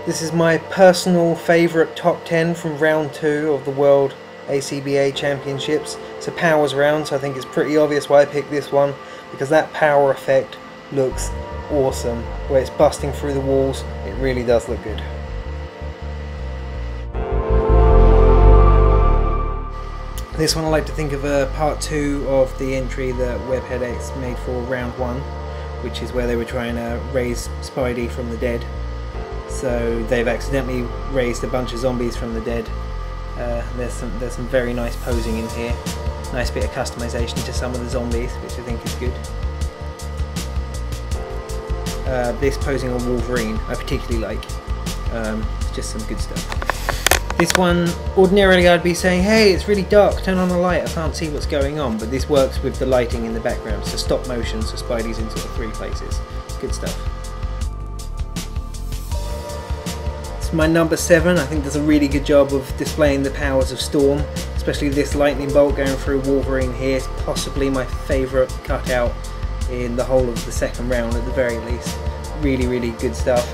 This is my personal favourite top 10 from round 2 of the World ACBA Championships. It's a powers round, so I think it's pretty obvious why I picked this one, because that power effect looks awesome. Where it's busting through the walls, it really does look good. This one I like to think of part 2 of the entry that WebHeadX made for round 1, which is where they were trying to raise Spidey from the dead. So they've accidentally raised a bunch of zombies from the dead. There's some very nice posing in here. Nice bit of customization to some of the zombies, which I think is good. This posing on Wolverine I particularly like. It's just some good stuff. This one, ordinarily I'd be saying, hey, it's really dark, turn on the light, I can't see what's going on, but this works with the lighting in the background, so stop motion, so Spidey's in sort of 3 places. Good stuff. It's my number 7. I think does a really good job of displaying the powers of Storm, especially this lightning bolt going through Wolverine here. It's possibly my favourite cutout in the whole of the second round at the very least. Really good stuff.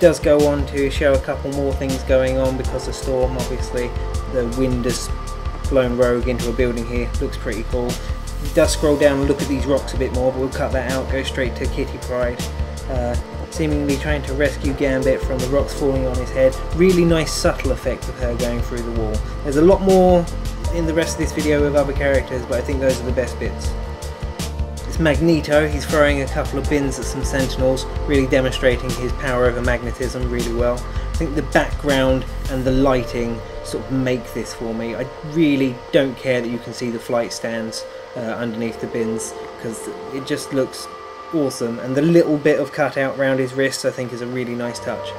Does go on to show a couple more things going on because of Storm. Obviously the wind has blown rogue into a building here, looks pretty cool. It does scroll down and look at these rocks a bit more, but we'll cut that out, go straight to Kitty Pryde. Seemingly trying to rescue Gambit from the rocks falling on his head. Really nice subtle effect of her going through the wall. There's a lot more in the rest of this video with other characters, but I think those are the best bits. It's Magneto. He's throwing a couple of bins at some Sentinels, really demonstrating his power over magnetism really well. I think the background and the lighting sort of make this for me. I really don't care that you can see the flight stands underneath the bins, because it just looks awesome, and the little bit of cutout around his wrists I think is a really nice touch.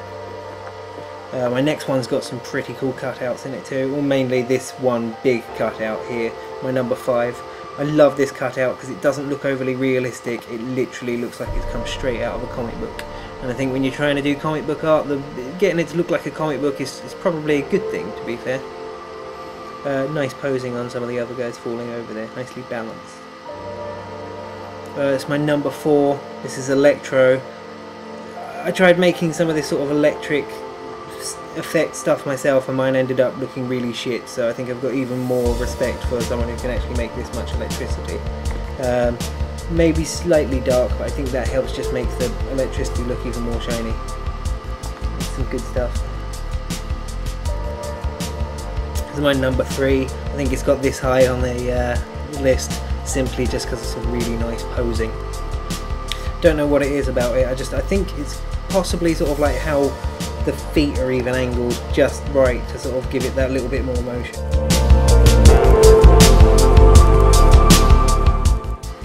My next one's got some pretty cool cutouts in it too, or mainly this one big cutout here, my number 5. I love this cutout because it doesn't look overly realistic, it literally looks like it's come straight out of a comic book, and I think when you're trying to do comic book art, getting it to look like a comic book is probably a good thing, to be fair. Nice posing on some of the other guys falling over there, nicely balanced. It's my number 4. This is Electro. I tried making some of this sort of electric effect stuff myself, and mine ended up looking really shit, so I think I've got even more respect for someone who can actually make this much electricity. Maybe slightly dark, but I think that helps just make the electricity look even more shiny. It's some good stuff. This is my number 3. I think it's got this high on the list simply just because of some really nice posing. Don't know what it is about it, I think it's possibly sort of like how the feet are even angled just right to sort of give it that little bit more motion.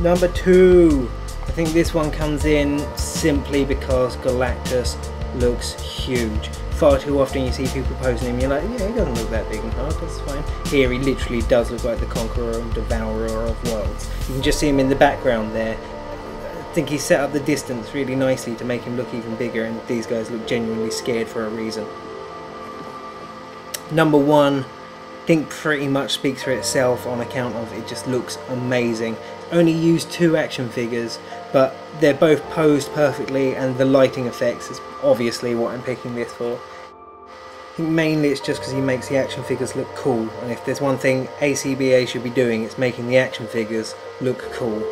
Number 2. I think this one comes in simply because Galactus looks huge. Far too often you see people posing him, you're like, yeah, he doesn't look that big and hard, that's fine. Here he literally does look like the Conqueror and Devourer of Worlds. You can just see him in the background there. I think he set up the distance really nicely to make him look even bigger, and these guys look genuinely scared for a reason. Number 1, I think pretty much speaks for itself on account of it just looks amazing. Only used 2 action figures, but they're both posed perfectly, and the lighting effects is obviously what I'm picking this for. I think mainly it's just because he makes the action figures look cool, and if there's one thing ACBA should be doing, it's making the action figures look cool.